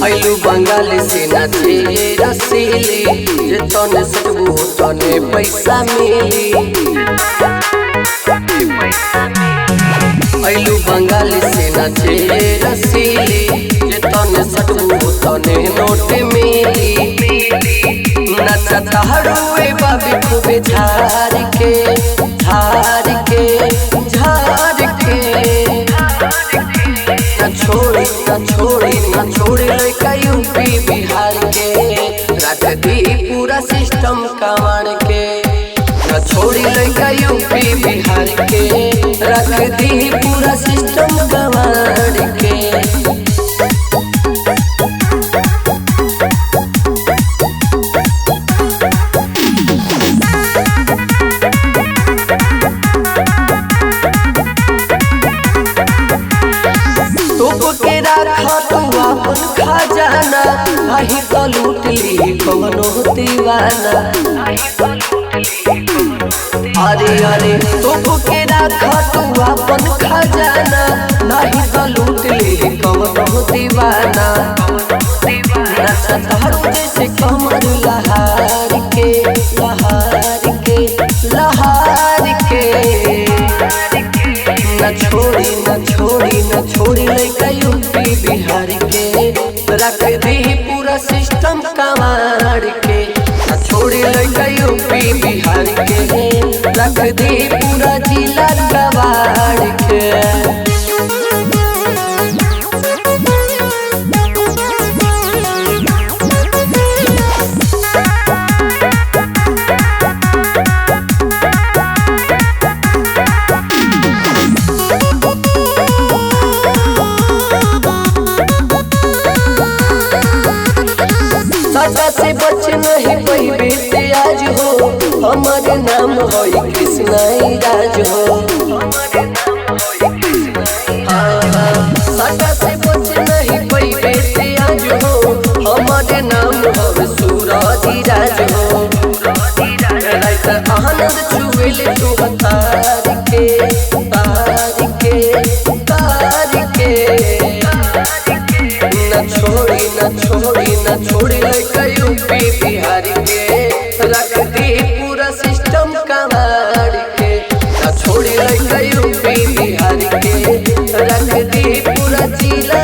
आइलू बंगाल से नाचे रसीली जे तने सकबू तने पैसा मिली। आइलू बंगाल से नाचे रसीली जे तने सकबू तने नोट मिली। नचता हरुए बाबी खूबे झार के झार के झार के न छोड़ी न छोड़ी न छोड़ी लड़का यूपी बिहार के रख दी पूरा सिस्टम कमाड़ के। न छोड़ी लड़का यूपी बिहार के रख दी पूरा सिस्टम कमाड़ के। अपन खजाना आही तो लूट ली कवनो दीवाना। अरे अरे तो के राखा तू अपन खजाना नहीं तो लूट ली कवनो दीवाना। नचतारू जैसे कमर लहार के लहार के लहार के। न छोड़ी न छोड़ी न छोड़ी लड़का यूपी बिहार के रख दी पूरा सिस्टम कमाड़ के। न छोड़ी लड़का यूपी बिहार के रख दी पूरा जिला कबाड़ के। सदा से बच नहीं पैबे ते आज हो हमारे नाम होई कृष्णा राज हो। सदा से बच नहीं पैबे ते आज हो हमारे नाम हो सूरज राज हो। आनंद चुवेल तू तार के तार के तार के। न छोड़ी न छोड़ी न छोड़ी लड़का यूपी बिहार के रख दी पूरा सिस्टम कमाड़ के। न छोड़ी लड़का यूपी बिहार के रख दी पूरा जिला।